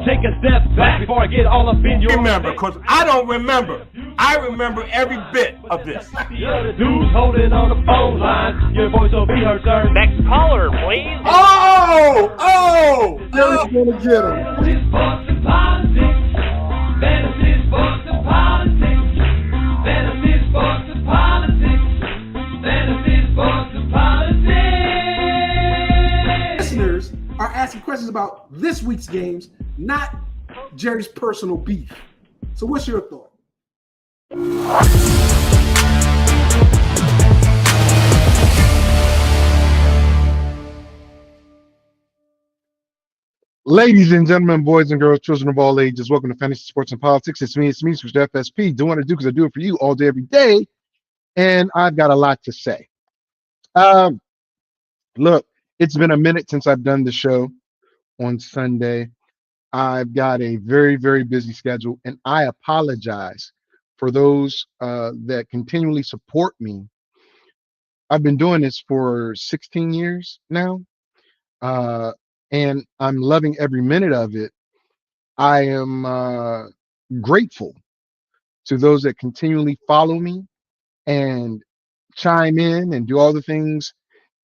take a step back before I get all up in your remember, because I don't remember. I remember every bit of this. You're the dudes holding on the phone line. Your voice will be heard, sir. Next caller, please. Jerry's gonna get him. Fantasy, sports, and politics. Fantasy, sports, and politics. Fantasy, sports, and politics. Fantasy, sports, and politics. Listeners are asking questions about this week's games, not Jerry's personal beef. So what's your thought? Ladies and gentlemen, boys and girls, children of all ages, welcome to Fantasy Sports and Politics. It's me, Mr. FSP. Do what I do because I do it for you all day, every day. And I've got a lot to say. Look, it's been a minute since I've done the show on Sunday. I've got a very, very busy schedule, and I apologize for those that continually support me. I've been doing this for 16 years now, and I'm loving every minute of it. I am grateful to those that continually follow me and chime in and do all the things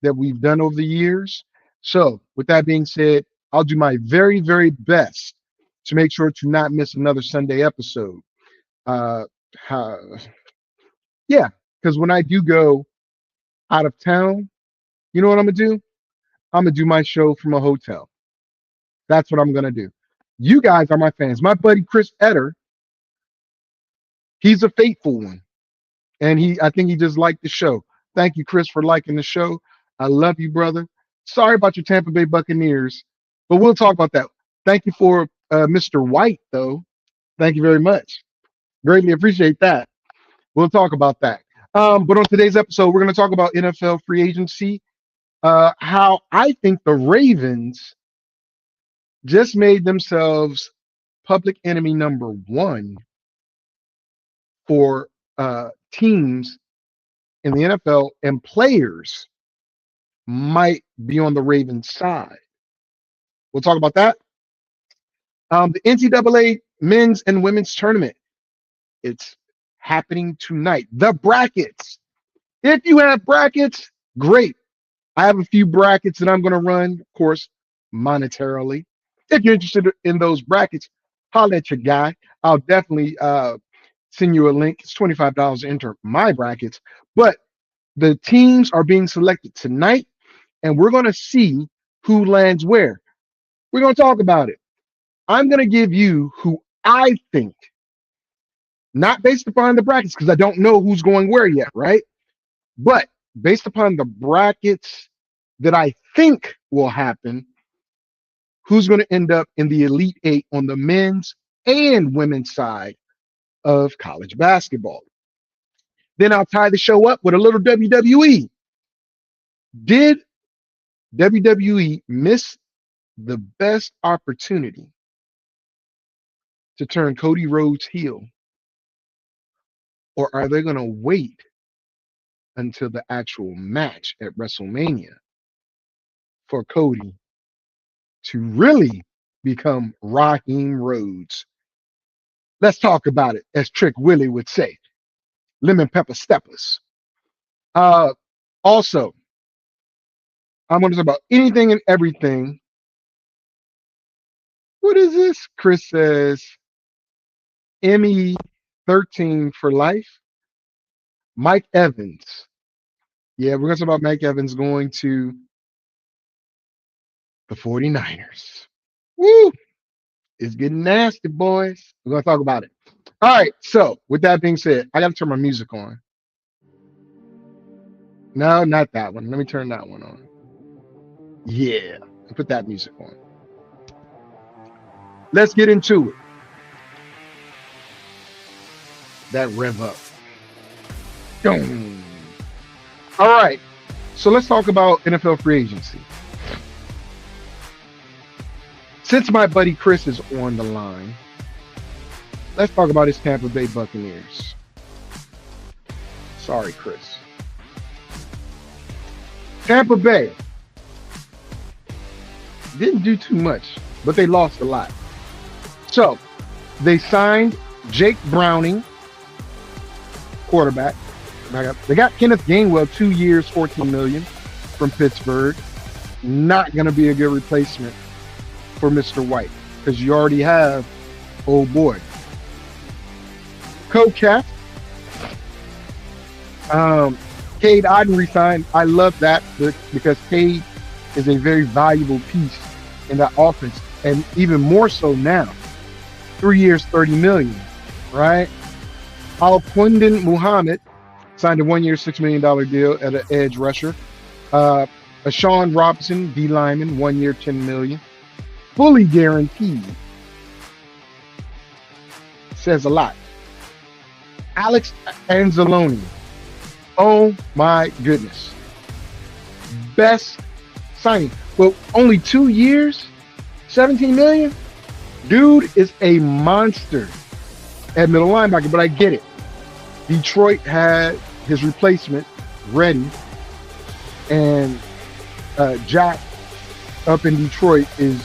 that we've done over the years. So with that being said, I'll do my very, very best to make sure to not miss another Sunday episode. Yeah, because when I do go out of town, you know what I'm gonna do? I'm gonna do my show from a hotel. That's what I'm gonna do. You guys are my fans. My buddy Chris Etter, he's a faithful one, and I think he just liked the show. Thank you, Chris, for liking the show. I love you, brother. Sorry about your Tampa Bay Buccaneers, but we'll talk about that. Thank you for Mr. White, though. Thank you very much. Greatly appreciate that. We'll talk about that. But on today's episode, we're going to talk about NFL free agency, how I think the Ravens just made themselves public enemy number one for teams in the NFL, and players might be on the Ravens side. We'll talk about that. The NCAA men's and women's tournament. It's happening tonight. The brackets. If you have brackets, great. I have a few brackets that I'm going to run, of course, monetarily. If you're interested in those brackets, holler at your guy. I'll definitely send you a link. It's $25 to enter my brackets. But the teams are being selected tonight, and we're going to see who lands where. We're going to talk about it. I'm going to give you who I think, not based upon the brackets, because I don't know who's going where yet, right? But based upon the brackets that I think will happen, who's going to end up in the Elite Eight on the men's and women's side of college basketball. Then I'll tie the show up with a little WWE. Did WWE miss the best opportunity to turn Cody Rhodes heel? Or are they going to wait until the actual match at Wrestlemania for Cody to really become Raheem Rhodes? Let's talk about it, as Trick Willie would say. Lemon pepper steppers. Also, I'm going to talk about anything and everything. What is this? Chris says, ME13 for life. Mike Evans. Yeah, we're going to talk about Mike Evans going to the 49ers. Woo! It's getting nasty, boys. We're going to talk about it. All right, so with that being said, I got to turn my music on. No, not that one. Let me turn that one on. Yeah, put that music on. Let's get into it. That rev up. Boom. All right, so let's talk about NFL free agency. Since my buddy Chris is on the line, let's talk about his Tampa Bay Buccaneers. Sorry, Chris. Tampa Bay didn't do too much, but they lost a lot. So they signed Jake Browning, quarterback. They got Kenneth Gainwell, 2 years, $14 million from Pittsburgh. Not going to be a good replacement for Mr. White because you already have old boy. Co-cap. Cade Otten resigned. I love that because Cade is a very valuable piece in that offense, and even more so now. 3 years, $30 million, right? Alquindin Muhammad signed a 1 year, $6 million deal at an edge rusher. Sean Robinson, D lineman, 1 year, $10 million. Fully guaranteed. Says a lot. Alex Anzalone. Oh my goodness. Best signing. Well, only 2 years, $17 million. Dude is a monster at middle linebacker, but I get it. Detroit had his replacement ready, and Jack up in Detroit is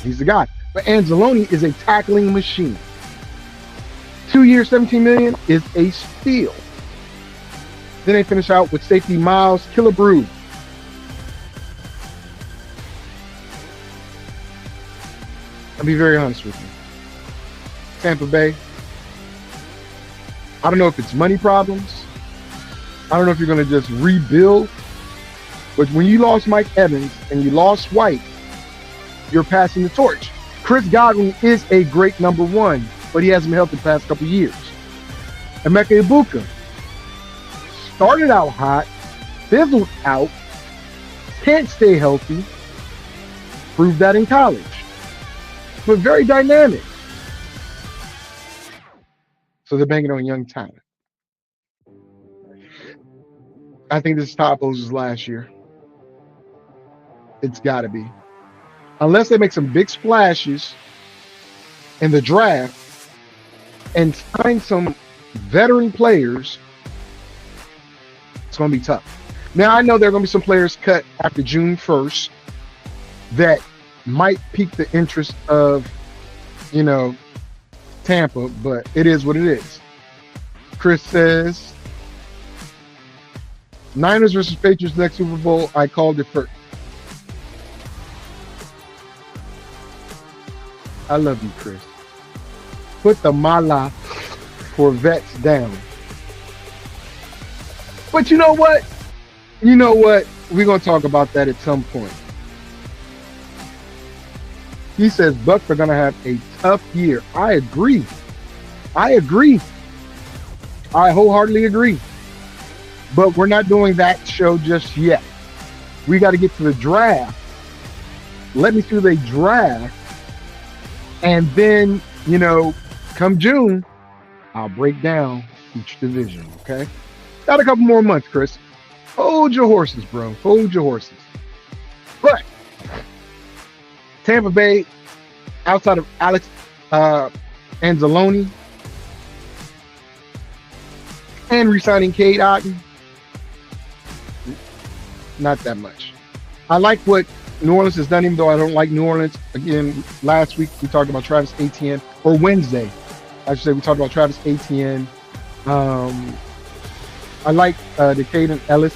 he's the guy. But Anzalone is a tackling machine. 2 years, $17 million is a steal. Then they finish out with safety Miles Killebrew. I'll be very honest with you. Tampa Bay, I don't know if it's money problems. I don't know if you're going to just rebuild. But when you lost Mike Evans and you lost White, you're passing the torch. Chris Godwin is a great number one, but he hasn't been healthy the past couple of years. Emeka Ibuka started out hot, fizzled out, can't stay healthy, proved that in college, but very dynamic. So they're banking on young talent. I think this is Topo's last year. It's got to be. Unless they make some big splashes in the draft and sign some veteran players, it's going to be tough. Now, I know there are going to be some players cut after June 1st that might pique the interest of, Tampa, but it is what it is. Chris says, Niners versus Patriots next Super Bowl, I called it first. I love you, Chris. Put the mala for vets down. But you know what? We're going to talk about that at some point. He says Bucks are going to have a tough year. I agree. I wholeheartedly agree. But we're not doing that show just yet. We got to get to the draft. Let me through the draft. And then, come June, I'll break down each division, okay? Got a couple more months, Chris. Hold your horses, bro. Hold your horses. But Tampa Bay, outside of Alex Anzalone and re-signing Cade Otten, not that much. I like what New Orleans has done, even though I don't like New Orleans. Again, last week we talked about Travis Etienne, or Wednesday, I should say, we talked about Travis Etienne. I like the Caden Ellis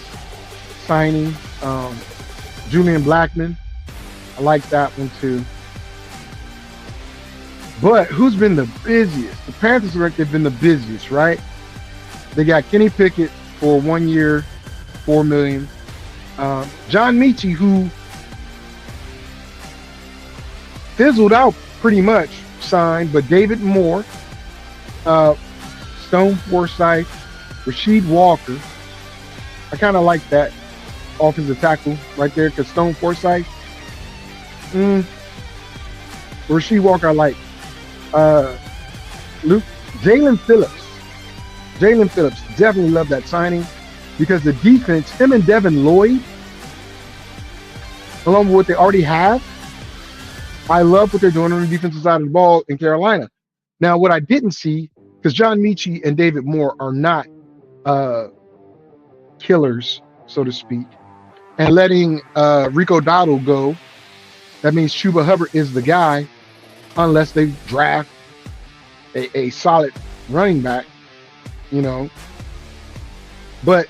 signing. Julian Blackman, I like that one too. But who's been the busiest? The Panthers, they've been the busiest, right? They got Kenny Pickett for 1 year, $4 million. John Mechie, who fizzled out pretty much, signed, but David Moore, Stone Forsythe, Rasheed Walker. I kind of like that offensive tackle right there because Stone Forsythe, Rasheed Walker, I like. Jalen Phillips, definitely love that signing because the defense, him and Devin Lloyd, along with what they already have, I love what they're doing on the defensive side of the ball in Carolina. Now, what I didn't see, because John Mechie and David Moore are not killers, so to speak, and letting Rico Dowdle go, that means Chuba Hubbard is the guy. unless they draft a solid running back, you know. But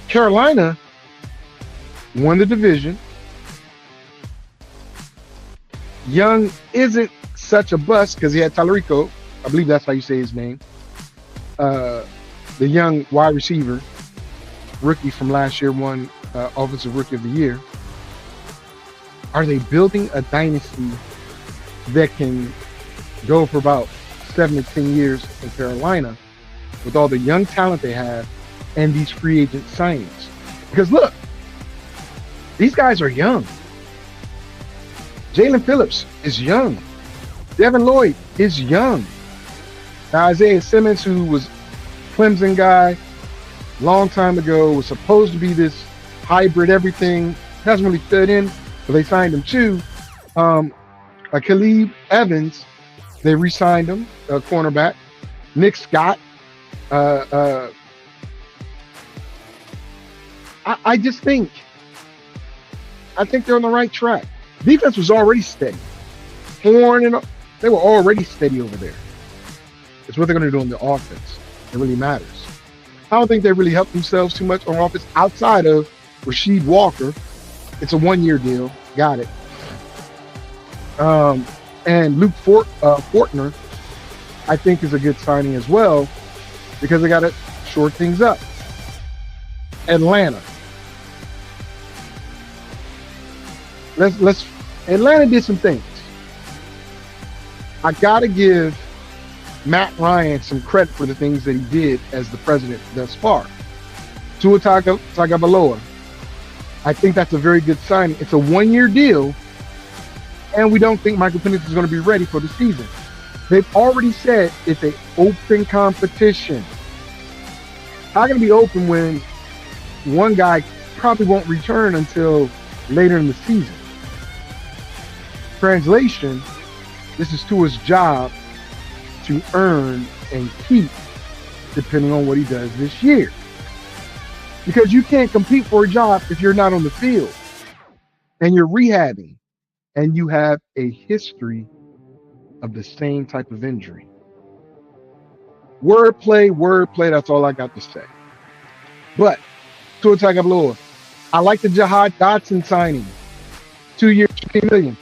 Carolina won the division. Young isn't such a bust because he had Talarico. I believe that's how you say his name. The young wide receiver, rookie from last year, won Offensive Rookie of the Year. Are they building a dynasty that can go for about 7 to 10 years in Carolina with all the young talent they have and these free agent signings? Because look, these guys are young. Jalen Phillips is young. Devin Lloyd is young. Now, Isaiah Simmons, who was Clemson guy long time ago, was supposed to be this hybrid everything, hasn't really fit in, but they signed him too. Caleb Evans, they re-signed him, cornerback. Nick Scott. I think they're on the right track. Defense was already steady. Horn and they were already steady over there. It's what they're going to do on the offense. It really matters. I don't think they really helped themselves too much on offense outside of Rasheed Walker. It's a 1-year deal. Got it. And Luke Fortner, I think, is a good signing as well because they got to short things up. Atlanta. Atlanta did some things. I gotta give Matt Ryan some credit for the things that he did as the president thus far. Tua Tagovailoa, I think that's a very good sign. It's a 1-year deal, and we don't think Michael Penix is going to be ready for the season. They've already said it's an open competition. How can it be open when one guy probably won't return until later in the season? Translation, this is Tua's job to earn and keep, depending on what he does this year. Because you can't compete for a job if you're not on the field and you're rehabbing and you have a history of the same type of injury. Wordplay, that's all I got to say. But, Tua Tagovailoa, I like the Jahad Dotson signing. 2 years, $15 million.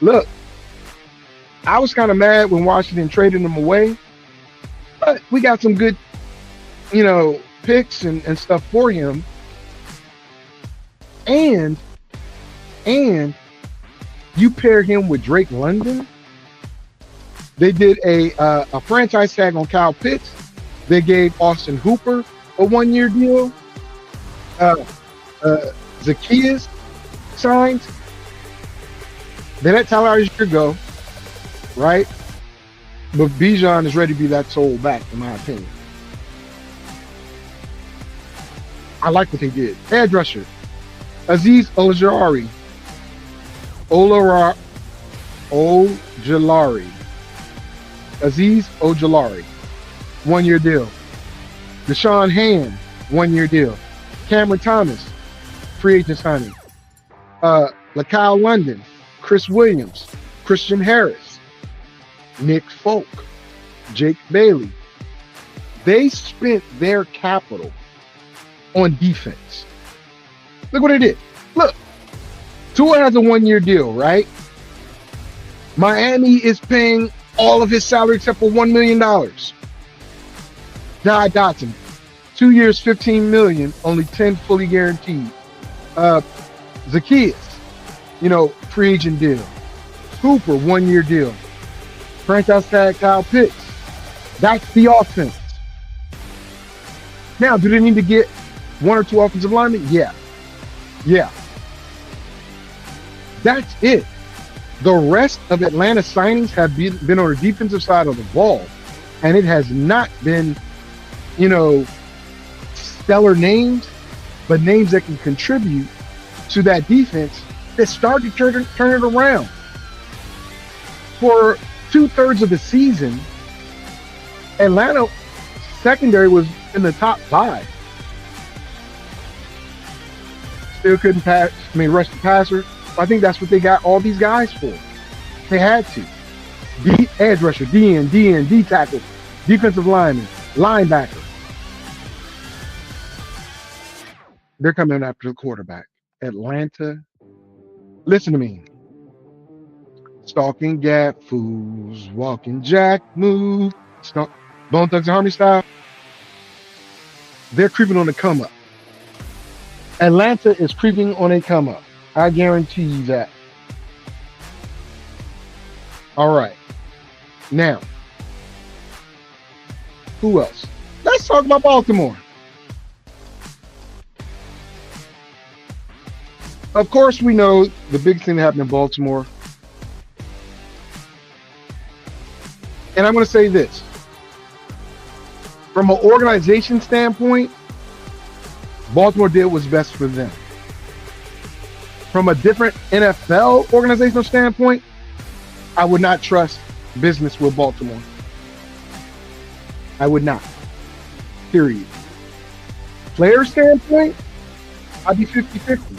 Look, I was kind of mad when Washington traded him away, but we got some good, picks and stuff for him. And you pair him with Drake London. They did a franchise tag on Kyle Pitts. They gave Austin Hooper a 1-year deal. Zacchaeus signed. They let Tyler Algier go, right? But Bijan is ready to be that soul back, in my opinion. I like what they did. Edge rusher, Azeez Ojulari. Azeez Ojulari, 1-year deal. Deshaun Hand, 1-year deal. Cameron Thomas, free agent signing. LaKyle London, Chris Williams, Christian Harris, Nick Folk, Jake Bailey. They spent their capital on defense. Look what they did. Look, Tua has a 1-year deal, right? Miami is paying all of his salary except for $1 million. Jahad Dotson, 2 years, $15 million, only 10 fully guaranteed. Zacchaeus, free agent deal. Hooper, 1-year deal. Franchise tag Kyle Pitts. That's the offense. Now, do they need to get 1 or 2 offensive linemen? Yeah. That's it. The rest of Atlanta's signings have been on the defensive side of the ball, and it has not been, stellar names, but names that can contribute to that defense that started to turn it around. For 2/3 of the season, Atlanta secondary was in the top 5. Still couldn't rush the passer. I think that's what they got all these guys for. They had to. D edge rusher, D tackle, defensive lineman, linebacker. They're coming after the quarterback. Atlanta, listen to me. Stalking gap fools, walking jack move, Bone Thugs and Harmony style. They're creeping on the come up. Atlanta is creeping on a come up. I guarantee you that. All right. Now, who else? Let's talk about Baltimore. Of course, we know the big thing that happened in Baltimore. And I'm going to say this. From an organization standpoint, Baltimore did what's best for them. From a different NFL organizational standpoint, I would not trust business with Baltimore. I would not. Period. Player standpoint, I'd be 50-50.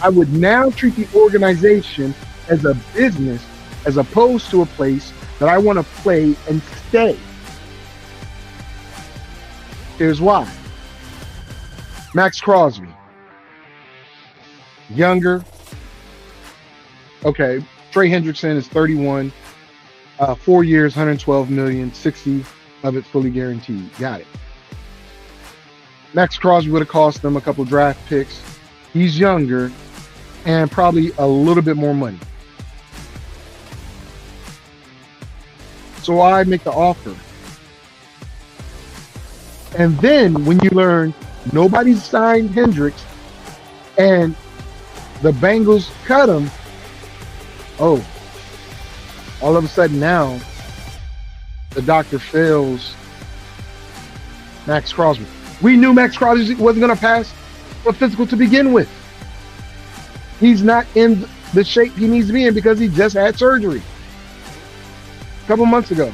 I would now treat the organization as a business as opposed to a place that I want to play and stay. Here's why. Max Crosby. Younger. Okay. Trey Hendrickson is 31. 4 years, 112 million, 60 of it fully guaranteed. Got it. Max Crosby would have cost them a couple draft picks. He's younger and probably a little bit more money. So I make the offer. And then when you learn nobody signed Hendricks and the Bengals cut him, oh, all of a sudden now the doctor fails Max Crosby. We knew Max Crosby wasn't going to pass a physical to begin with. He's not in the shape he needs to be in because he just had surgery a couple months ago.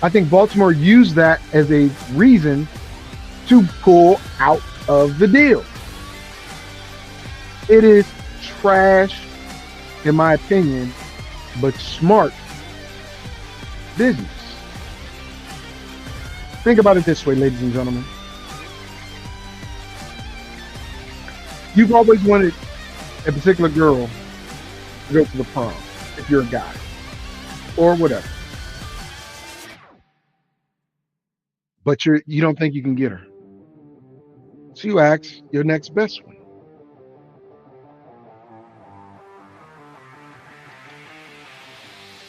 I think Baltimore used that as a reason to pull out of the deal. It is trash, in my opinion, but smart business. Think about it this way, ladies and gentlemen. You've always wanted a particular girl to go to the prom, if you're a guy, or whatever. But you don't think you can get her. So you ask your next best one.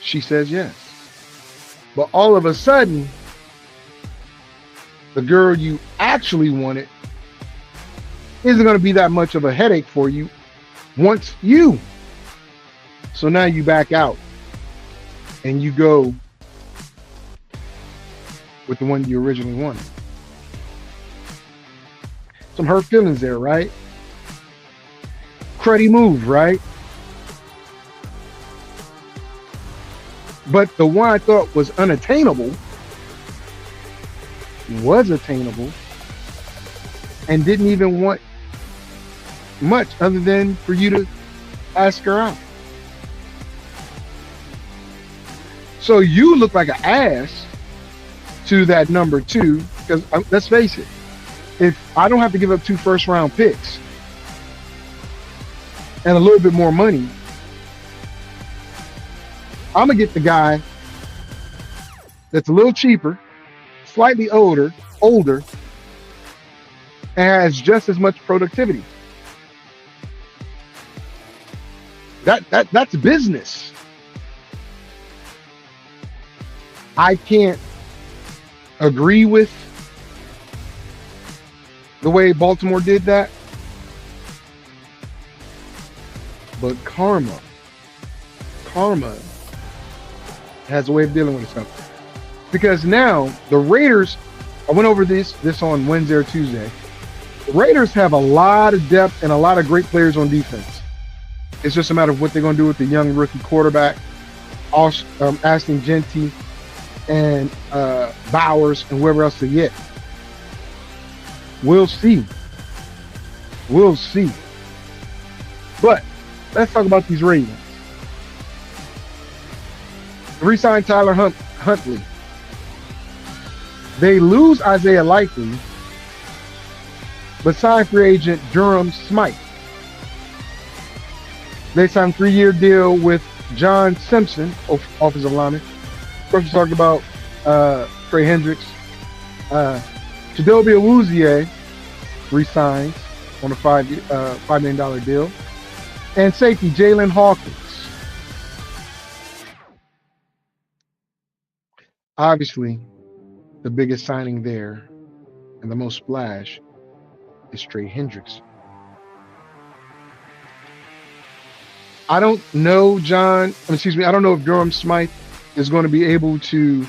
She says yes. But all of a sudden, the girl you actually wanted isn't going to be that much of a headache for you once you. So now you back out and you go with the one you originally wanted. Some hurt feelings there, right? Cruddy move, right? But the one I thought was unattainable was attainable and didn't even want much other than for you to ask her out. So you look like an ass to that number two, because let's face it, if I don't have to give up 2 first-round picks and a little bit more money, I'm gonna get the guy that's a little cheaper, slightly older, and has just as much productivity. That's business. I can't agree with the way Baltimore did that, but karma has a way of dealing with itself. Because now the Raiders, I went over this on Wednesday or Tuesday. The Raiders have a lot of depth and a lot of great players on defense. It's just a matter of what they're going to do with the young rookie quarterback, Ashton Genty, and Bowers, and whoever else they get. We'll see. But let's talk about these Ravens. Re-signed Tyler Huntley. They lose Isaiah Likely, but sign free agent Durham Smythe. They signed a 3-year deal with John Simpson, offensive lineman. Of course, we talked about Trey Hendricks. Chidobe Awuzie re-signs on a $5 million deal. And safety Jalen Hawkins. Obviously, the biggest signing there and the most splash is Trey Hendricks. I don't know, I don't know if Durham Smythe is going to be able to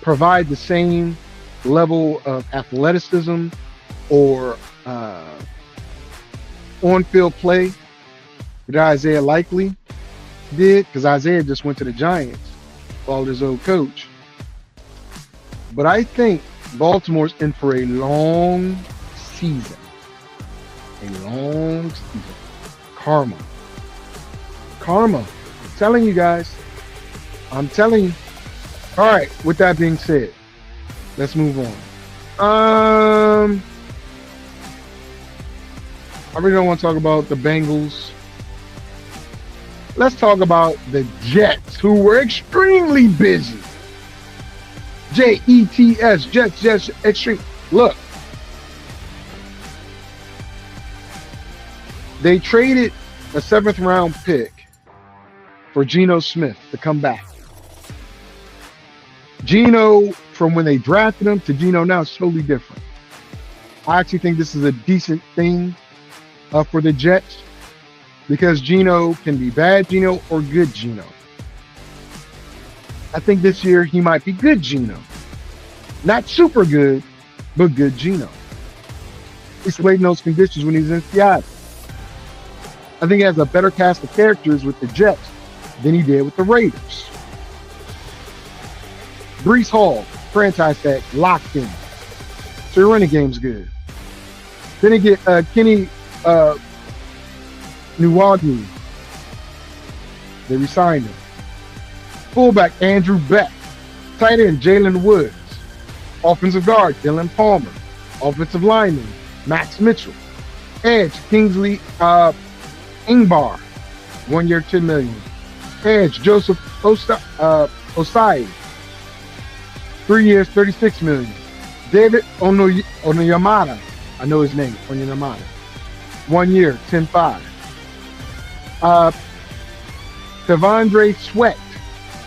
provide the same level of athleticism or on-field play that Isaiah Likely did, because Isaiah just went to the Giants, followed his old coach. But I think Baltimore's in for a long season. A long season. Karma. I'm telling you guys. I'm telling you. All right, with that being said, let's move on. I really don't want to talk about the Bengals. Let's talk about the Jets, who were extremely busy. Jets, Jets, extreme. Look, they traded a 7th round pick for Geno Smith to come back. Geno, from when they drafted him to Geno now, is totally different. I actually think this is a decent thing for the Jets, because Geno can be bad Geno or good Geno. I think this year he might be good Geno. Not super good, but good Geno. He's played in those conditions when he's in Seattle. I think he has a better cast of characters with the Jets than he did with the Raiders. Breece Hall, franchise tag, locked in. So your running game's good. Then you get Kenny Nwangwu. They resigned him. Fullback Andrew Beck. Tight end Jalen Woods. Offensive guard Dylan Palmer. Offensive lineman Max Mitchell. Edge Kingsley Ingbar. 1 year, $10 million. Edge Joseph Osai. 3 years, $36 million. David Onyemata. I know his name, Onyemata. 1 year, $10.5. Devondre Sweat.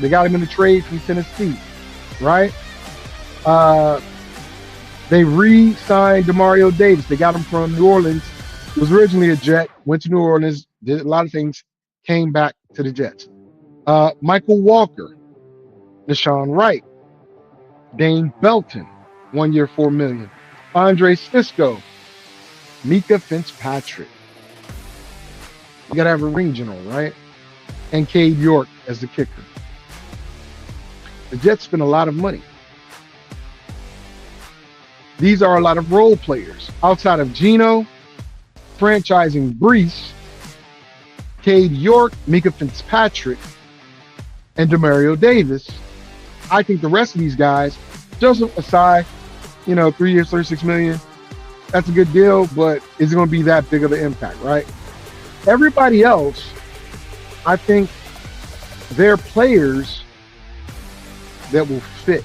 They got him in the trade from Tennessee, right? They re-signed Demario Davis. They got him from New Orleans. He was originally a Jet, went to New Orleans, did a lot of things, came back to the Jets. Michael Walker, Deshaun Wright, Dane Belton, 1 year, $4 million. Andre Sisco, Mika Fitzpatrick. You got to have a ring general, right? And Cade York as the kicker. The Jets spend a lot of money. These are a lot of role players. Outside of Geno, franchising Breece, Cade York, Mika Fitzpatrick, and Demario Davis, I think the rest of these guys, Joseph Asai, 3 years, $36 million, that's a good deal, but is it going to be that big of an impact, right? Everybody else, I think they're players that will fit.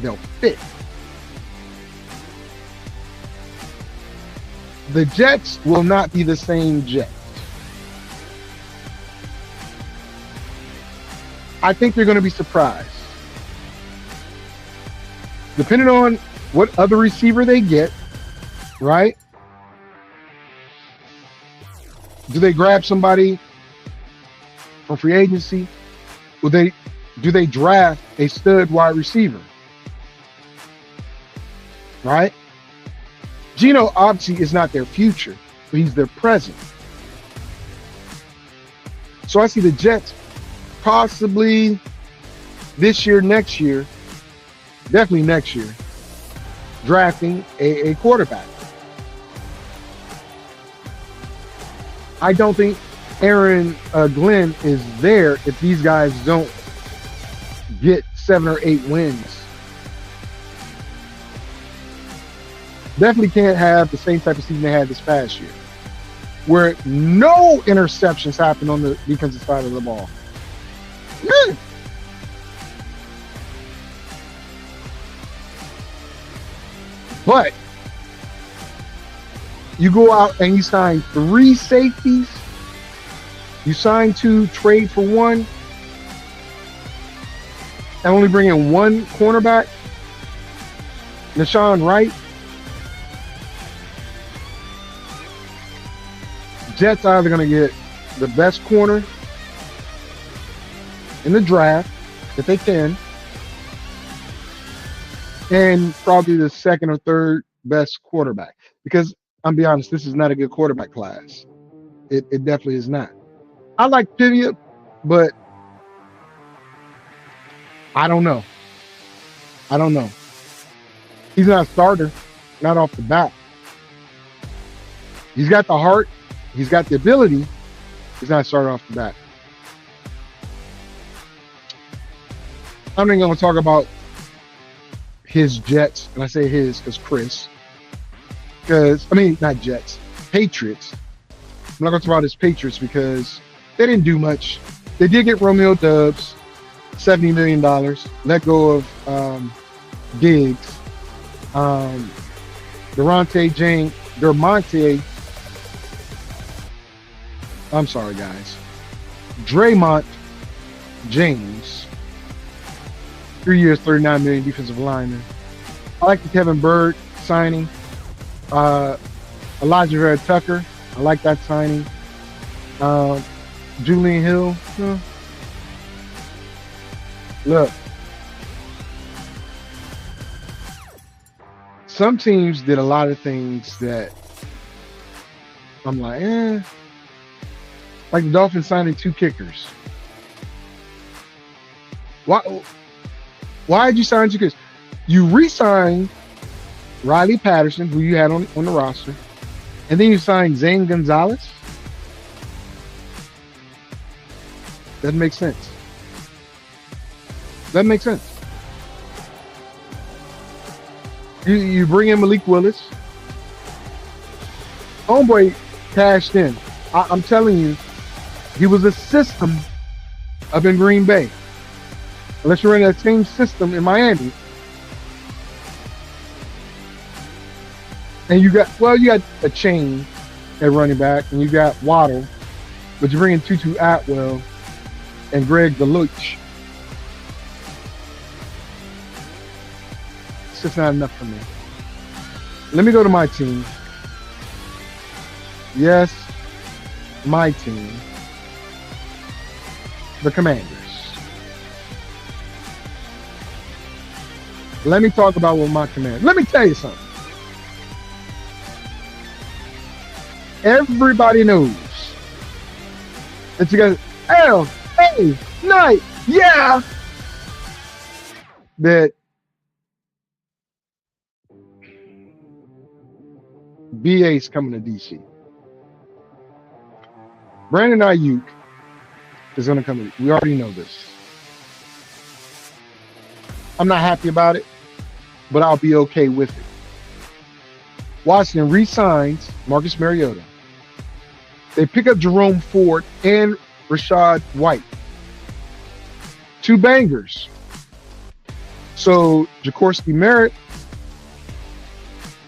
They'll fit. The Jets will not be the same Jets. I think they're going to be surprised. Depending on what other receiver they get, right? Do they grab somebody from free agency? Do they draft a stud wide receiver? Right? Geno obviously is not their future, but he's their present. So I see the Jets possibly this year, next year, definitely next year, drafting a quarterback. I don't think Aaron Glenn is there if these guys don't get 7 or 8 wins. Definitely can't have the same type of season they had this past year, where no interceptions happened on the defensive side of the ball. None. But you go out and you sign 3 safeties, you sign 2, trade for 1, and only bring in 1 cornerback, Nashawn Wright. Jets are either going to get the best corner in the draft, if they can, and probably the 2nd or 3rd best quarterback. Because I'm be honest, this is not a good quarterback class. It definitely is not. I like Pivia, but I don't know. He's not a starter, not off the bat. He's got the heart. He's got the ability. He's not starting off the bat. I'm not going to talk about his Jets, and I say his because Chris. Not Jets, Patriots. I'm not going to talk about his Patriots because they didn't do much. They did get Romeo Doubs, $70 million. Let go of Diggs. Draymond James, 3 years, $39 million defensive lineman. I like the Kevin Bird signing. Elijah Vera Tucker, I like that signing. Julian Hill, look. Some teams did a lot of things that I'm like, like the Dolphins signing 2 kickers. Why did you sign 2 kickers? You re-signed Riley Patterson, who you had on the roster, and then you signed Zane Gonzalez. Doesn't make sense. You bring in Malik Willis. Homeboy cashed in. I'm telling you, he was a system up in Green Bay. Unless you're in that same system in Miami. And you got a chain at running back, and you got Waddle, but you bring in Tutu Atwell and Greg DeLuch. It's just not enough for me. Let me go to my team. Yes, my team. The Commanders. Let me talk about what my Commanders. Let me tell you something. Everybody knows that you got L.A. Knight, yeah, that BA's coming to DC. Brandon Ayuk is going to come in. We already know this. I'm not happy about it, but I'll be okay with it. Washington re-signs Marcus Mariota. They pick up Jerome Ford and Rashad White. 2 bangers. So Jacorsky Merritt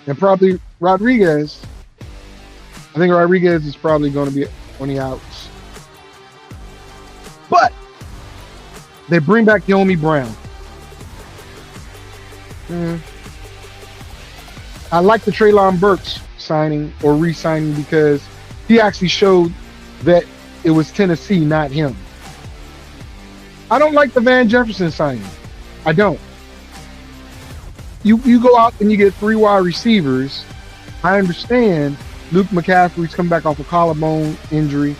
and probably Rodriguez. I think Rodriguez is probably going to be on the outs. But they bring back Yomi Brown. I like the Treylon Burks signing or re-signing because he actually showed that it was Tennessee, not him. I don't like the Van Jefferson signing. I don't. You go out and you get 3 wide receivers. I understand Luke McCaffrey's come back off a collarbone injury.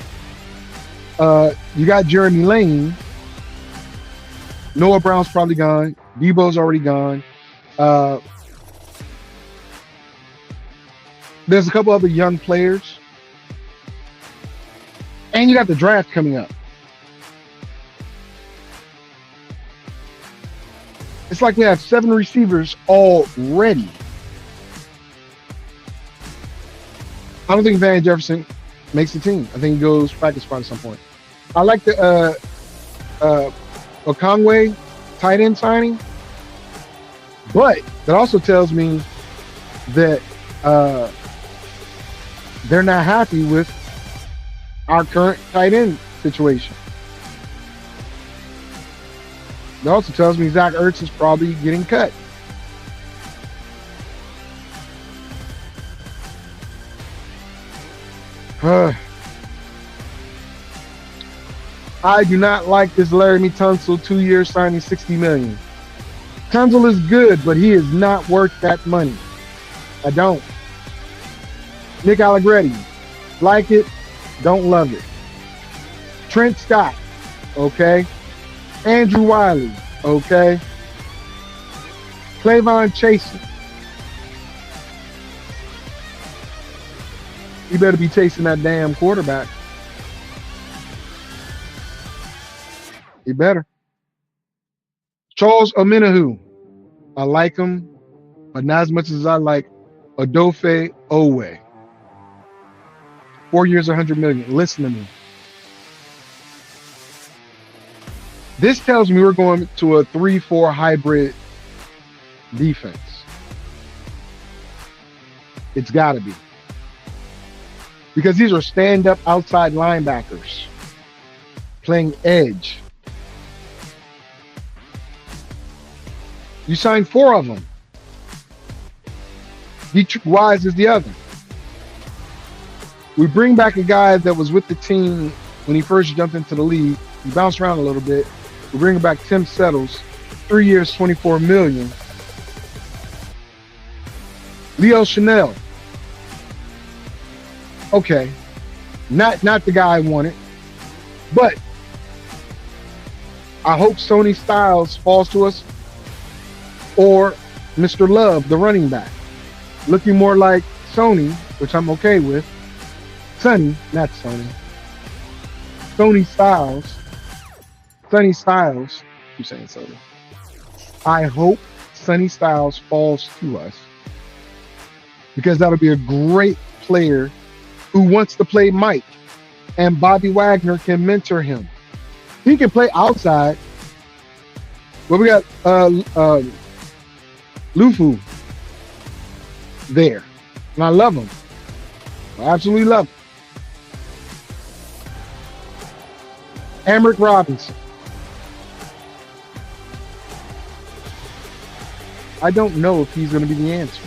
You got Jeremy Lane. Noah Brown's probably gone. Debo's already gone. There's a couple other young players. And you got the draft coming up. It's like we have 7 receivers already. I don't think Van Jefferson makes the team. I think he goes practice squad at some point. I like the Okongwe tight end signing, but that also tells me that they're not happy with our current tight end situation. It also tells me Zach Ertz is probably getting cut. I do not like this Laramie Tunsil 2-year signing $60 million. Tunsil is good, but he is not worth that money. I don't. Nick Allegretti, like it, don't love it. Trent Scott, okay. Andrew Wiley, okay. Clavon Chasen. You better be chasing that damn quarterback. You better. Charles Omenahu. I like him, but not as much as I like Odofe Owe. 4 years, $100 million. Listen to me. This tells me we're going to a 3-4 hybrid defense. It's got to be. Because these are stand-up outside linebackers playing edge. You signed 4 of them. Dietrich Wise is the other. We bring back a guy that was with the team when he first jumped into the league. He bounced around a little bit. We bring back Tim Settles, 3 years, $24 million. Leo Chanel. Okay, not the guy I wanted, but I hope Sonny Styles falls to us, or Mr. Love, the running back, looking more like Sony, which I'm okay with. Sonny, not Sony. Sonny Styles. Sonny Styles. I'm saying Sony. I hope Sonny Styles falls to us, because that'll be a great player who wants to play Mike, and Bobby Wagner can mentor him. He can play outside. But we got Lufu there, and I love him. I absolutely love him. Amric Robinson. I don't know if he's going to be the answer.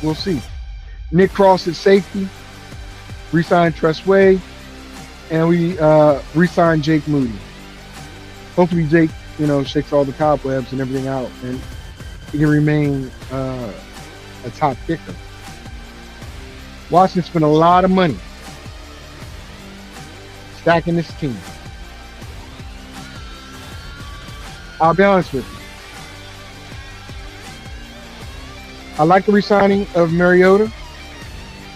We'll see. Nick Cross at safety, re-signed Tress Way, and we re-signed Jake Moody. Hopefully Jake, shakes all the cobwebs and everything out, and he can remain a top kicker. Washington spent a lot of money stacking this team. I'll be honest with you. I like the re-signing of Mariota.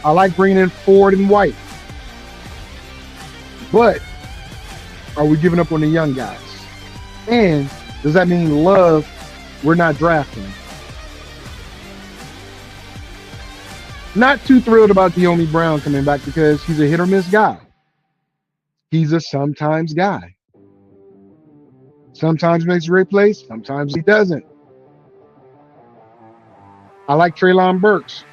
I like bringing in Ford and White. But are we giving up on the young guys? And does that mean Love, we're not drafting? Not too thrilled about De'Ami Brown coming back, because he's a hit or miss guy. He's a sometimes guy. Sometimes makes great plays, sometimes he doesn't. I like Treylon Burks.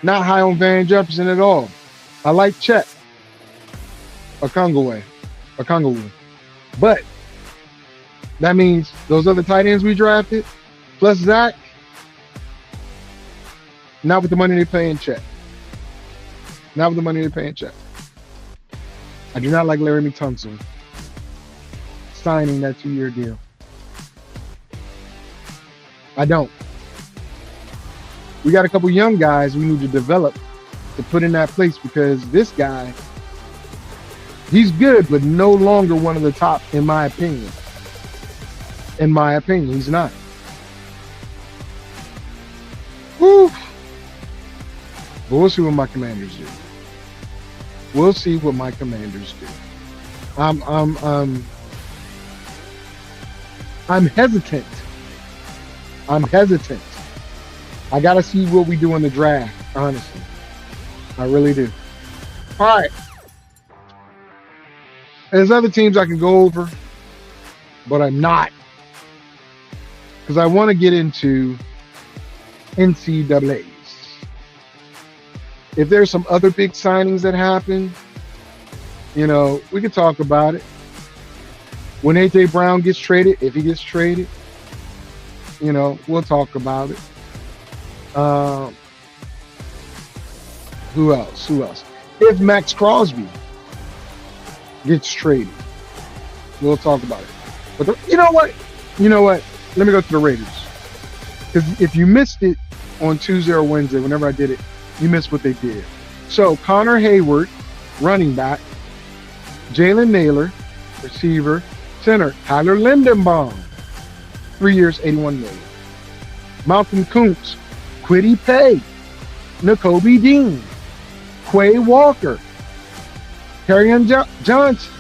Not high on Van Jefferson at all. I like Chet Okongwe. But that means those other tight ends we drafted, plus Zach, not with the money they're paying Chet. Not with the money they're paying Chet. I do not like Laramie Tunsil signing that 2-year deal. I don't. We got a couple young guys we need to develop to put in that place, because this guy, he's good, but no longer one of the top, in my opinion. In my opinion, he's not. Woo. But we'll see what my Commanders do. We'll see what my Commanders do. I'm hesitant. I'm hesitant. I gotta see what we do in the draft, honestly. I really do. All right. There's other teams I can go over, but I'm not. Because I want to get into NCAAs. If there's some other big signings that happen, you know, we could talk about it. When A.J. Brown gets traded, if he gets traded, you know, we'll talk about it. Who else? If Max Crosby gets traded, we'll talk about it. But you know what? Let me go to the Raiders. Because if you missed it on Tuesday or Wednesday, whenever I did it, you missed what they did. So Connor Hayward, running back, Jalen Naylor, receiver, center, Tyler Lindenbaum, 3 years, $81 million. Malcolm Kuntz, Kwity Paye, N'Kobe Dean, Quay Walker, Kerryon Johnson.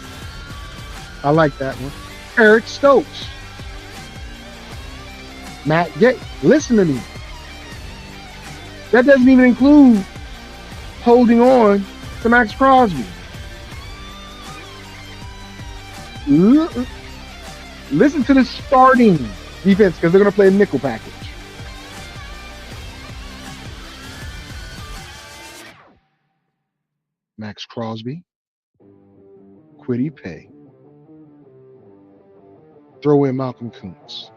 I like that one. Eric Stokes, Matt Gay. Listen to me. That doesn't even include holding on to Max Crosby. Listen to the starting defense because they're going to play a nickel package. Max Crosby, Kwity Paye, throw in Malcolm Kuntz,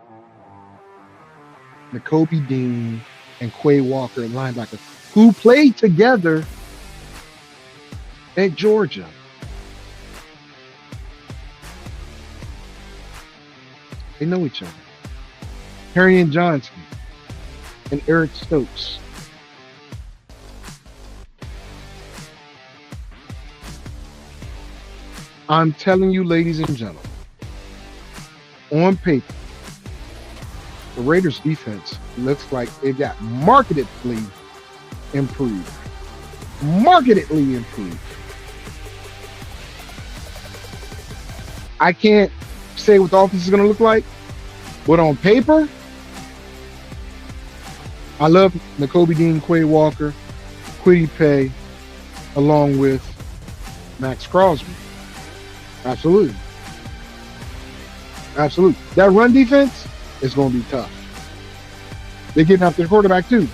N'Kobe Dean, and Quay Walker at linebacker, who played together at Georgia. They know each other. Kerryon Johnson and Eric Stokes. I'm telling you, ladies and gentlemen, on paper, the Raiders defense looks like it got markedly improved. Markedly improved. I can't say what the offense is going to look like, but on paper, I love N'Kobe Dean, Quay Walker, Kwity Paye, along with Max Crosby. Absolutely. Absolutely. That run defense is going to be tough. They're getting after the quarterback, too.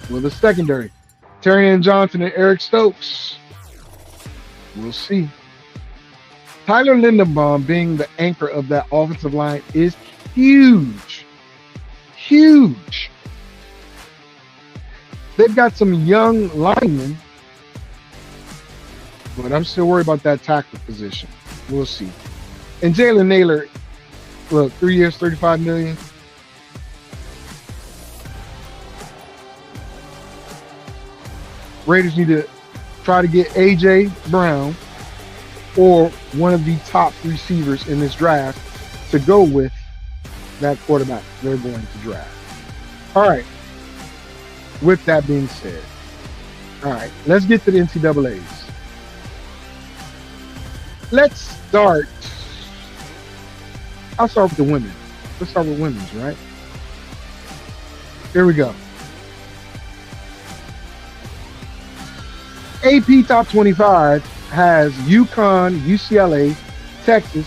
The secondary. Kerryon Johnson and Eric Stokes. We'll see. Tyler Lindenbaum being the anchor of that offensive line is huge. Huge. They've got some young linemen, but I'm still worried about that tackle position. We'll see. And Jalen Naylor, look, 3 years, $35 million. Raiders need to try to get A.J. Brown or one of the top receivers in this draft to go with that quarterback they're going to draft. All right. With that being said, all right, let's get to the NCAAs. I'll start with the women. Let's start with women's, right? Here we go. AP Top 25 has UConn, UCLA, Texas,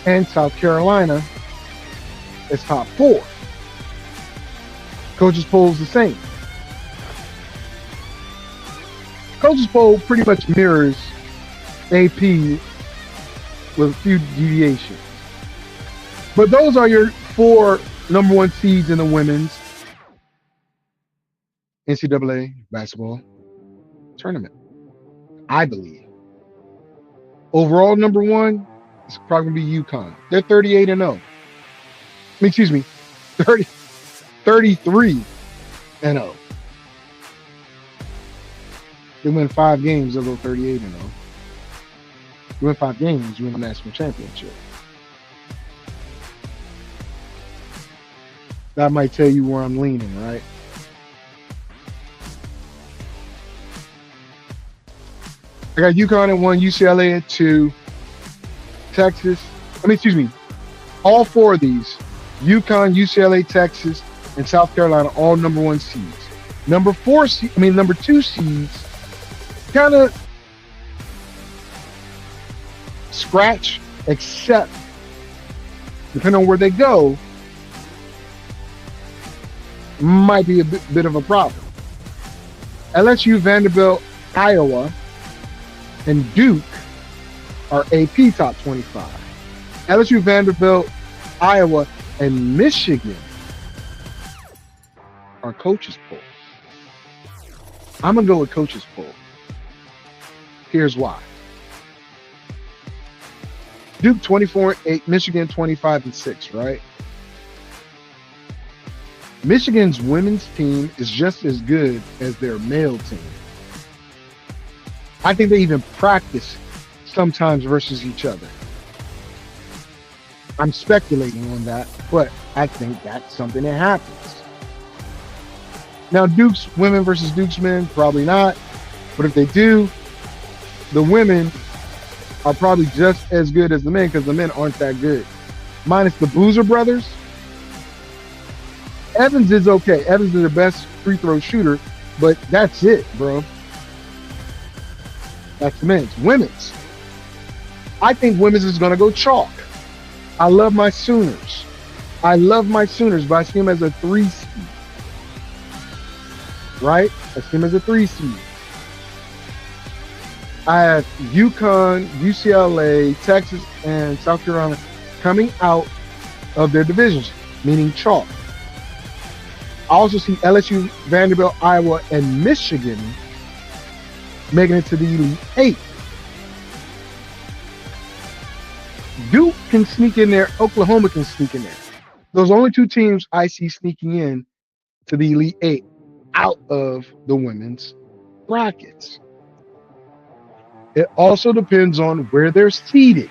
and South Carolina as top 4. Coaches poll is the same. Coaches poll pretty much mirrors AP with a few deviations. But those are your 4 number 1 seeds in the women's NCAA basketball tournament, I believe. Overall, number 1 is probably going to be UConn. They're 38-0. Excuse me, 33-0. They win 5 games, they'll go 38-0. You win 5 games, you win the national championship. That might tell you where I'm leaning, right? I got UConn at 1, UCLA at 2, Texas. Excuse me. All 4 of these, UConn, UCLA, Texas, and South Carolina, all number 1 seeds. Number 2 seeds, kind of scratch, except depending on where they go, might be a bit of a problem. LSU, Vanderbilt, Iowa, and Duke are AP top 25. LSU, Vanderbilt, Iowa, and Michigan are coaches poll. I'm going to go with coaches poll. Here's why. Duke 24-8, Michigan 25-6, right? Michigan's women's team is just as good as their male team. I think they even practice sometimes versus each other. I'm speculating on that, but I think that's something that happens. Now, Duke's women versus Duke's men, probably not. But if they do, the women are probably just as good as the men because the men aren't that good. Minus the Boozer brothers. Evans is okay. Evans is the best free throw shooter, but that's it, bro. That's the men's. Women's. I think women's is going to go chalk. I love my Sooners. But I see them as a 3 seed. Right? I see them as a 3 seed. I have UConn, UCLA, Texas, and South Carolina coming out of their divisions, meaning chalk. I also see LSU, Vanderbilt, Iowa, and Michigan making it to the Elite 8. Duke can sneak in there. Oklahoma can sneak in there. Those are only 2 teams I see sneaking in to the Elite 8 out of the women's brackets. It also depends on where they're seated.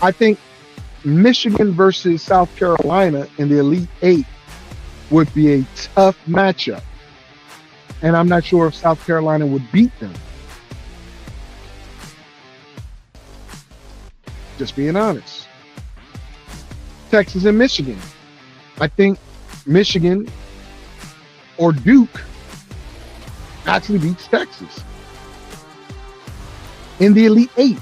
I think Michigan versus South Carolina in the Elite 8 would be a tough matchup. And I'm not sure if South Carolina would beat them. Just being honest. Texas and Michigan. I think Michigan or Duke actually beats Texas in the Elite 8.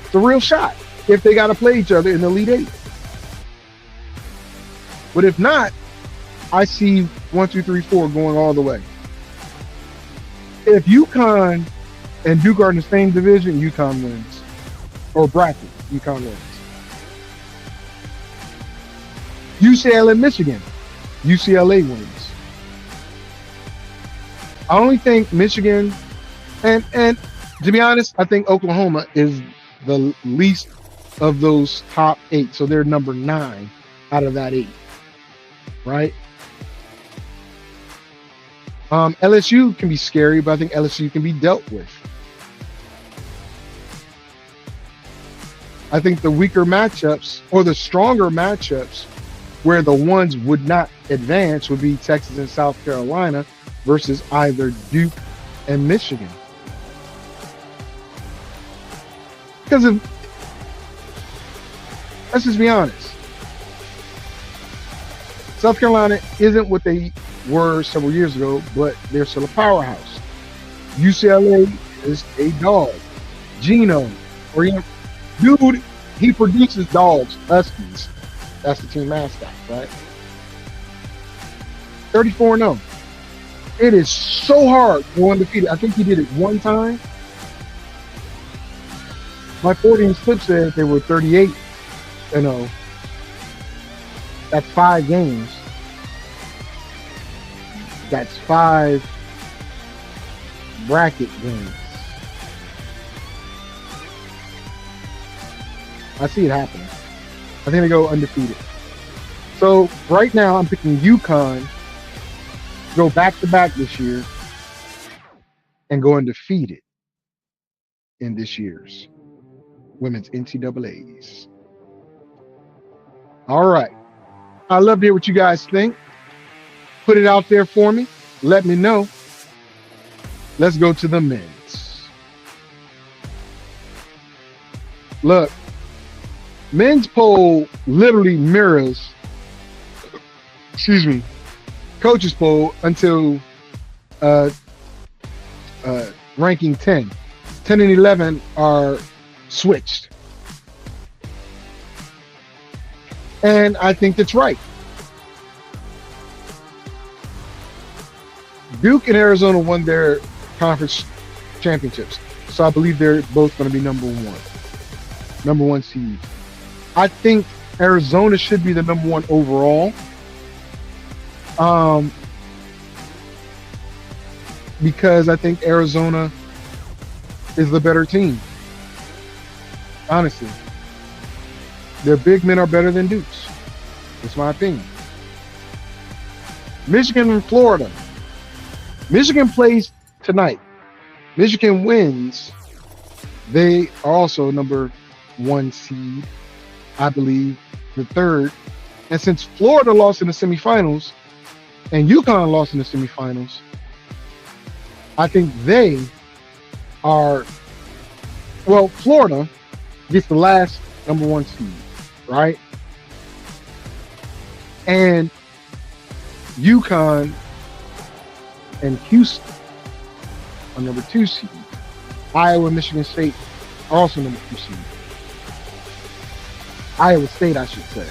It's a real shot if they got to play each other in the Elite 8. But if not, I see 1, 2, 3, 4 going all the way. If UConn and Duke are in the same division, UConn wins. Or bracket, UConn wins. UCLA, Michigan, UCLA wins. I only think Michigan, and to be honest, I think Oklahoma is the least of those top 8. So they're number 9 out of that 8, right? LSU can be scary, but I think LSU can be dealt with. I think the weaker matchups or the stronger matchups where the ones would not advance would be Texas and South Carolina versus either Duke and Michigan. Because let's just be honest. South Carolina isn't what they were several years ago, but they're still a powerhouse. UCLA is a dog. Geno, dude, he produces dogs, Huskies. That's the team mascot, right? 34-0. It is so hard to go undefeated. I think he did it one time. My 40 slip says they were 38-0. That's 5 games. That's 5 bracket games. I see it happening. I think they go undefeated. So right now I'm picking UConn to go back-to-back this year and go undefeated in this year's women's NCAAs. All right. I'd love to hear what you guys think. put it out there for me. Let me know. Let's go to the men's. Look, men's poll literally mirrors, coach's poll until ranking 10. 10 and 11 are switched. And I think that's right. Duke and Arizona won their conference championships. So I believe they're both going to be number one seed. I think Arizona should be the number one overall. Because I think Arizona is the better team. Honestly. Their big men are better than Duke's. That's my opinion. Michigan and Florida. Michigan plays tonight. Michigan wins. They are also number one seed, I believe, the third. And since Florida lost in the semifinals and UConn lost in the semifinals, I think they are, well, Florida gets the last number one seed, right? And UConn and Houston are number two seed. Iowa and Michigan State are also number two seed. Iowa State, I should say.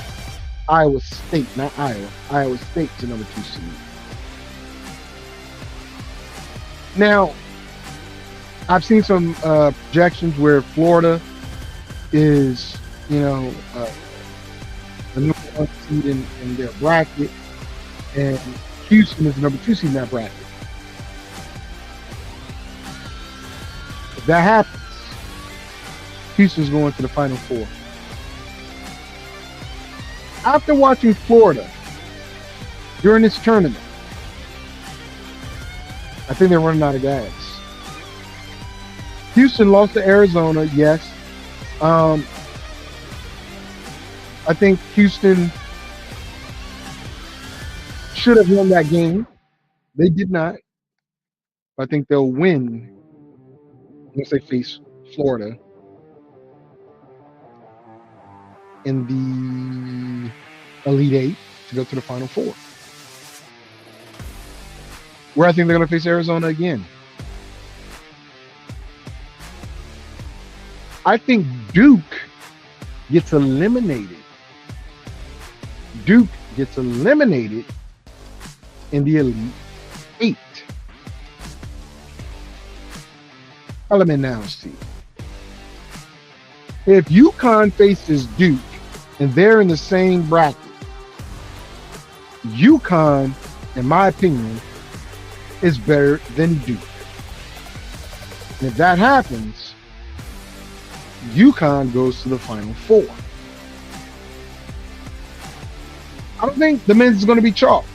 Iowa State, not Iowa. Iowa State's the number two seed. Now, I've seen some projections where Florida is, the number one seed in their bracket, and Houston is the number two seed in that bracket. If that happens, Houston's going to the Final Four. After watching Florida during this tournament, I think they're running out of gas. Houston lost to Arizona, yes. I think Houston should have won that game. They did not. I think they'll win once they face Florida in the Elite Eight to go to the Final Four. Where I think they're going to face Arizona again. I think Duke gets eliminated. Duke gets eliminated in the Elite Eight. Let me now see. If UConn faces Duke and they're in the same bracket, UConn, in my opinion, is better than Duke. And if that happens, UConn goes to the Final Four. I don't think the men's is going to be chalk.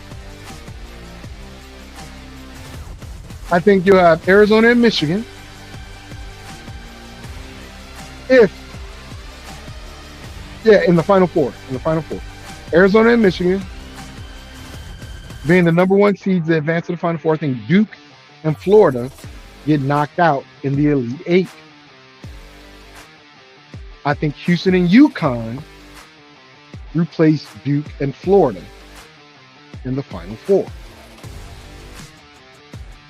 I think you'll have Arizona and Michigan. In the Final Four. Arizona and Michigan being the number one seeds that advance to the Final Four. I think Duke and Florida get knocked out in the Elite Eight. I think Houston and UConn replace Duke and Florida in the Final Four.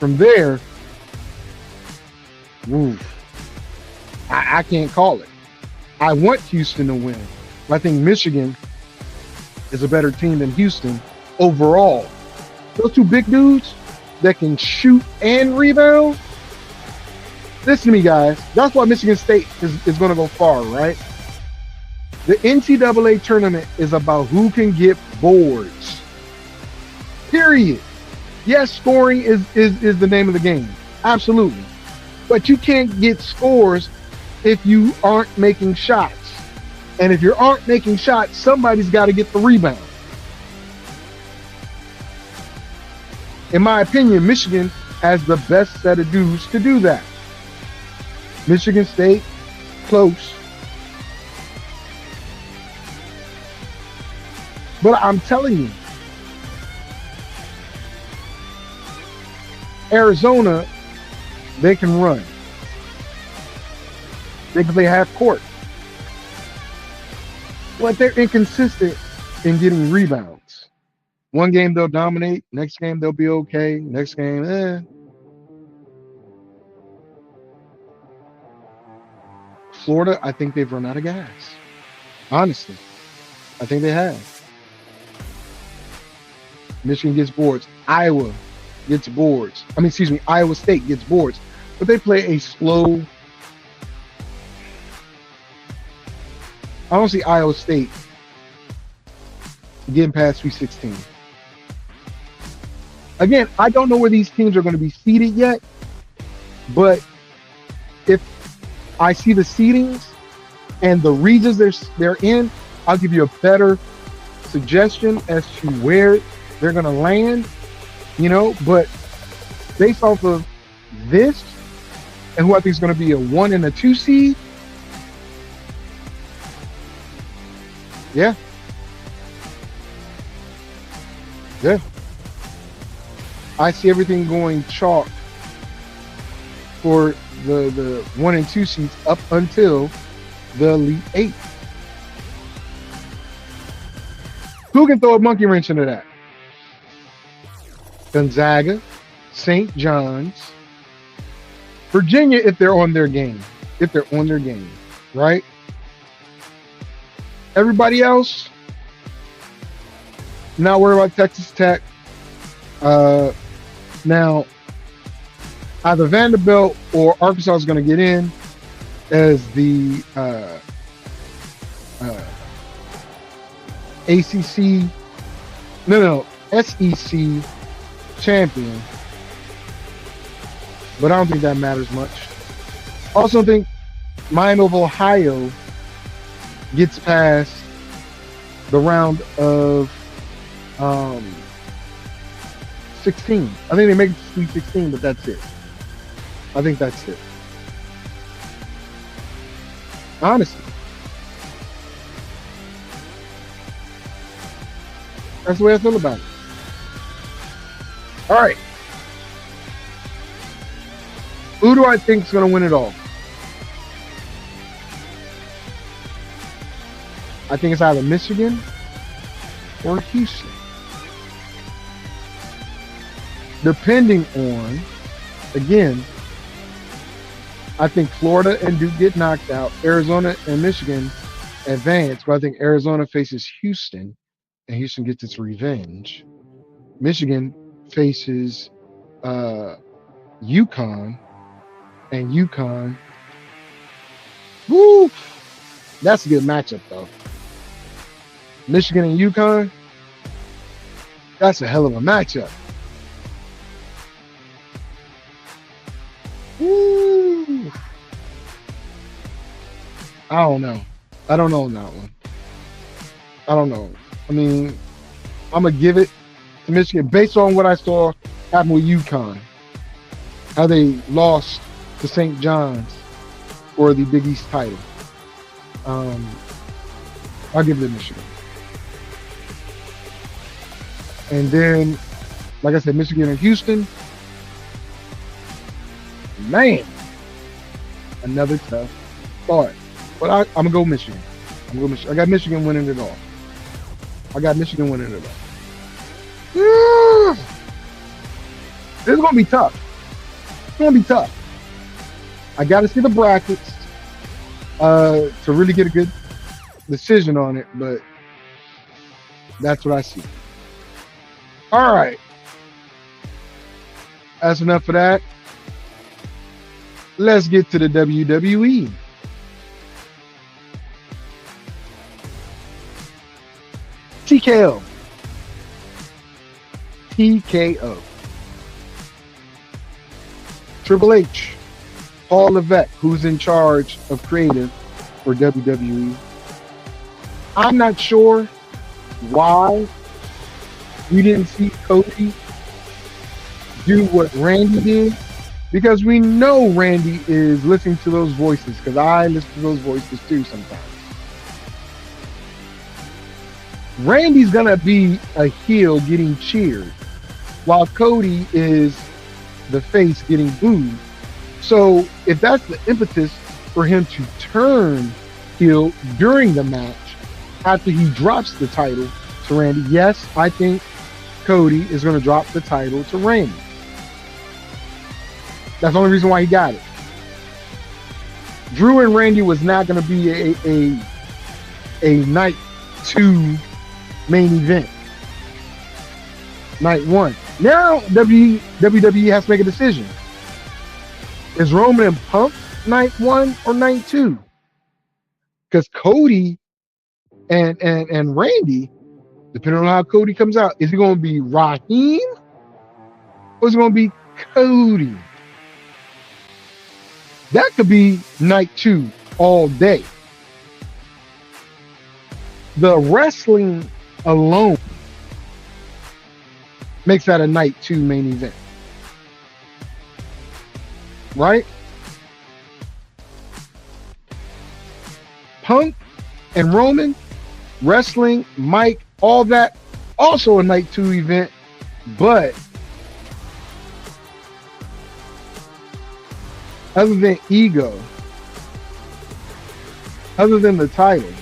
From there, I can't call it. I want Houston to win. I think Michigan is a better team than Houston overall. Those two big dudes that can shoot and rebound. Listen to me, guys. That's why Michigan State is going to go far, right? The NCAA tournament is about who can get boards. Period. Yes, scoring is the name of the game. Absolutely. But you can't get scores if you aren't making shots. And if you aren't making shots, somebody's got to get the rebound. In my opinion, Michigan has the best set of dudes to do that. Michigan State, close. But I'm telling you, Arizona, they can run. They can play half court. But they're inconsistent in getting rebounds. One game they'll dominate, next game they'll be okay, next game, Florida, I think they've run out of gas. Honestly, I think they have. Michigan gets boards. Iowa gets boards. Iowa State gets boards. But they play a slow. I don't see Iowa State getting past Sweet 16. Again, I don't know where these teams are going to be seeded yet, but if I see the seedings and the regions they're in, I'll give you a better suggestion as to where they're going to land, but based off of this and who I think is going to be a 1 and a 2 seed, yeah. I see everything going chalk for the 1 and 2 seeds up until the Elite 8. Who can throw a monkey wrench into that? Gonzaga, St. John's, Virginia, if they're on their game, right? Everybody else, not worried about Texas Tech. Now, either Vanderbilt or Arkansas is going to get in as the SEC champion, but I don't think that matters much. Also think Miami of Ohio gets past the round of 16. I think they make it to Sweet 16, but that's it. I think that's it. Honestly. That's the way I feel about it. All right. Who do I think is going to win it all? I think it's either Michigan or Houston. Depending on, again, I think Florida and Duke get knocked out. Arizona and Michigan advance, but I think Arizona faces Houston, and Houston gets its revenge. Michigan faces UConn, and UConn. Woo! That's a good matchup, though. Michigan and UConn. That's a hell of a matchup. Woo! I don't know. I don't know on that one. I don't know. I mean, I'm going to give it to Michigan based on what I saw happen with UConn. How they lost to St. John's for the Big East title. I'll give it to Michigan. And then, like I said, Michigan and Houston. Man, another tough start. But I'm going to go Michigan. I got Michigan winning it all. This is going to be tough. I got to see the brackets to really get a good decision on it, but that's what I see. All right. That's enough for that. Let's get to the WWE. TKO. Triple H, Paul Levesque, who's in charge of creative for WWE. I'm not sure why we didn't see Cody do what Randy did, because we know Randy is listening to those voices, because I listen to those voices too sometimes. Randy's going to be a heel getting cheered, while Cody is the face getting booed. So if that's the impetus for him to turn heel during the match after he drops the title to Randy, yes, I think Cody is going to drop the title to Randy. That's the only reason why he got it. Drew and Randy was not going to be a night 2 main event. Night 1. Now WWE has to make a decision. Is Roman and Punk night 1 or night 2? Because Cody and Randy, depending on how Cody comes out, is it going to be Raheem or is it going to be Cody? That could be night 2 all day. The wrestling alone makes that a night 2 main event. Right? Punk and Roman, wrestling, Mike, all that, also a night 2 event, but other than ego, other than the title,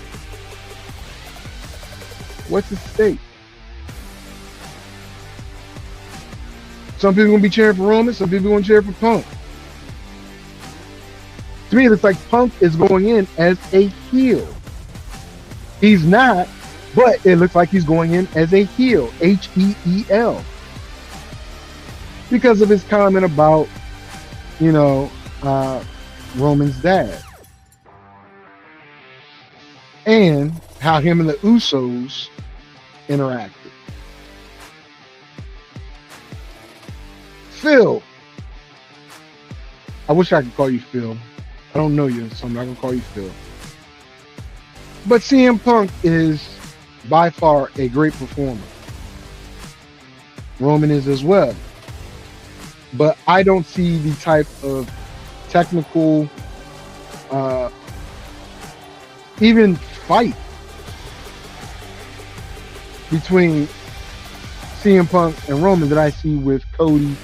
what's at stake? Some people are going to be cheering for Roman, some people are going to cheer for Punk. To me, it looks like Punk is going in as a heel. He's not, but it looks like he's going in as a heel, H-E-E-L. Because of his comment about, Roman's dad. And how him and the Usos interacted. Phil. I wish I could call you Phil. I don't know you, so I'm not going to call you Phil. But CM Punk is by far a great performer. Roman is as well. But I don't see the type of technical, even fight between CM Punk and Roman that I see with Cody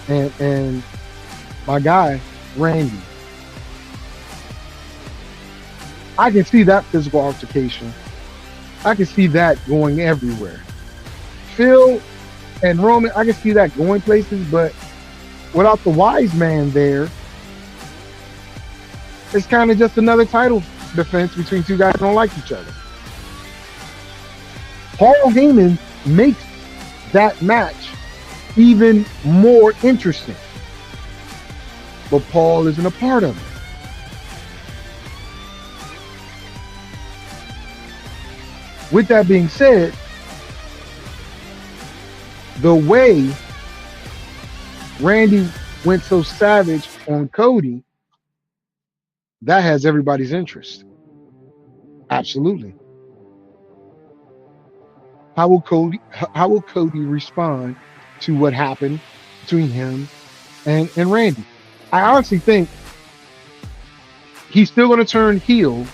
and my guy, Randy. I can see that physical altercation. I can see that going everywhere. Phil and Roman, I can see that going places, but without the wise man there, it's kind of just another title defense between two guys who don't like each other. Paul Heyman makes that match even more interesting. But Paul isn't a part of it. With that being said, the way Randy went so savage on Cody, that has everybody's interest. Absolutely. How will Cody respond to what happened between him and Randy? I honestly think he's still going to turn heel,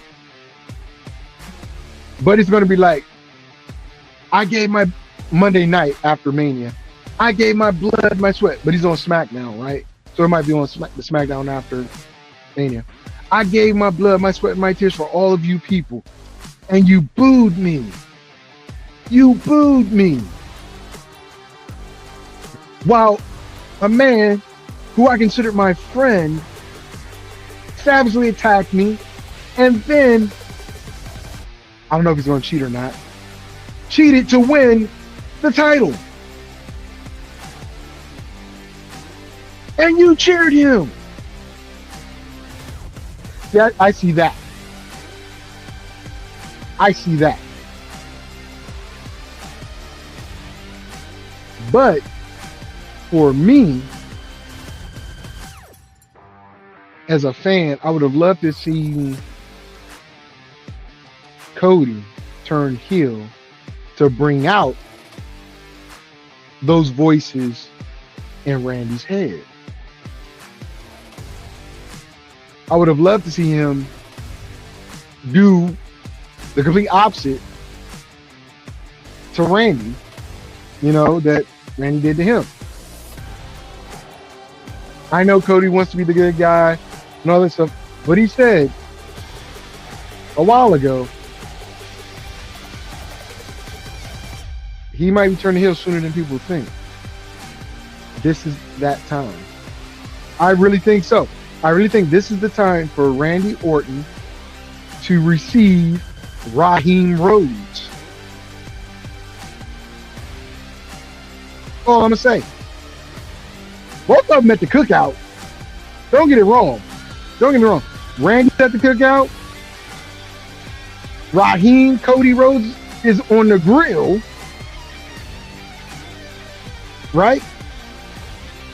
but it's going to be like, I gave my Monday night after Mania, I gave my blood, my sweat, but he's on SmackDown, right? So it might be on the SmackDown after Mania. I gave my blood, my sweat, and my tears for all of you people, and you booed me. You booed me. While a man who I considered my friend savagely attacked me, and then, I don't know if he's going to cheat or not, cheated to win the title. And you cheered him. Yeah, I see that. I see that. But for me, as a fan, I would have loved to see Cody turn heel to bring out those voices in Randy's head. I would have loved to see him do the complete opposite to Randy, that Randy did to him. I know Cody wants to be the good guy and all this stuff, but he said a while ago he might be turning heel sooner than people think. This is that time. I really think so. I really think this is the time for Randy Orton to receive Raheem Rhodes. All I'm gonna say. Both of them at the cookout. Don't get it wrong. Don't get me wrong. Randy's at the cookout. Raheem, Cody Rhodes is on the grill. Right?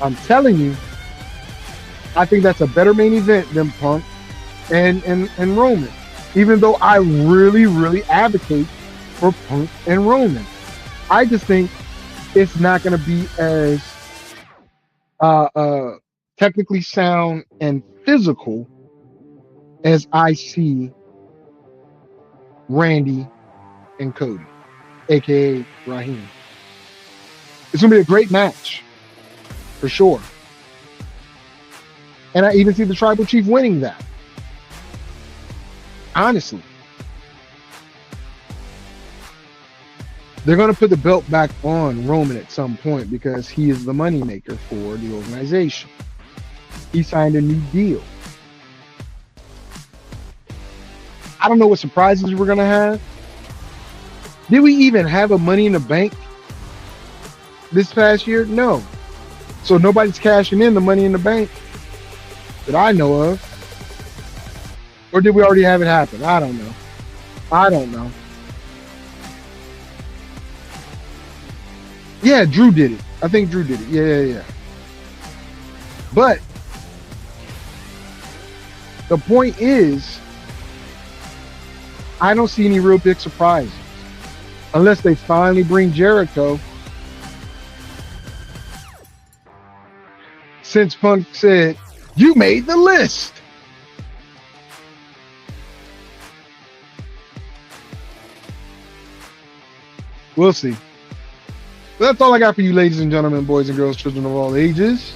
I'm telling you, I think that's a better main event than Punk and Roman. Even though I really, really advocate for Punk and Roman. I just think it's not going to be as technically sound and physical as I see Randy and Cody, aka Raheem. It's gonna be a great match for sure, and I even see the Tribal Chief winning that. Honestly, they're gonna put the belt back on Roman at some point because he is the moneymaker for the organization. He signed a new deal. I don't know what surprises we're gonna have. Did we even have a Money in the Bank this past year? No. So nobody's cashing in the Money in the Bank that I know of. Or did we already have it happen? I don't know. I don't know. Yeah, Drew did it. I think Drew did it. Yeah. But the point is, I don't see any real big surprises unless they finally bring Jericho. Since Punk said, "You made the list." We'll see. But that's all I got for you, ladies and gentlemen, boys and girls, children of all ages.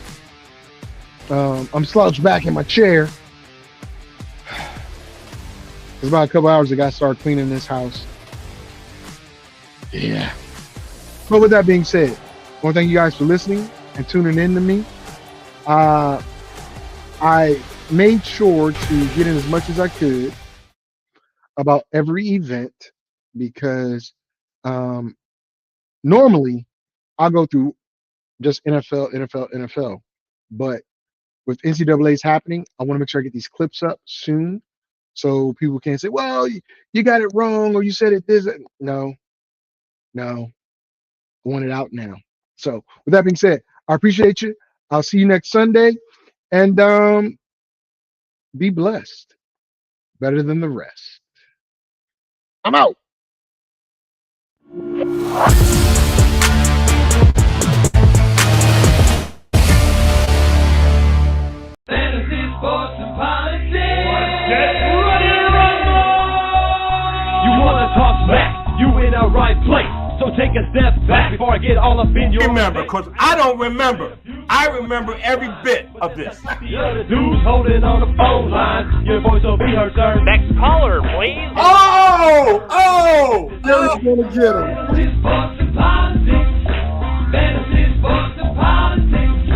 I'm slouched back in my chair. It's about a couple hours I got to start cleaning this house. Yeah. But with that being said, I want to thank you guys for listening and tuning in to me. I made sure to get in as much as I could about every event because normally I'll go through just NFL. But with NCAA's happening, I want to make sure I get these clips up soon so people can't say, well, you got it wrong or you said it this. No. I want it out now. So with that being said, I appreciate you. I'll see you next Sunday. And be blessed. Better than the rest. I'm out. Fantasy, sports, and politics. Get ready to rumble! You wanna talk smack? You in the right place. So take a step back before I get all up in your Remember, face. because I don't remember. I remember every bit of this. The other dude's holding on the phone line. Your voice will be heard, sir. Next caller, please. Oh! Jerry's gonna get him. Fantasy, sports, and politics. Fantasy, sports, and politics.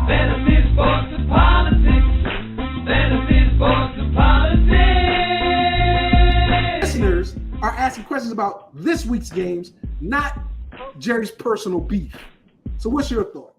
Fantasy, sports, and politics. Fantasy, sports, and politics. Listeners are asking questions about this week's games, not Jerry's personal beef. So what's your thought?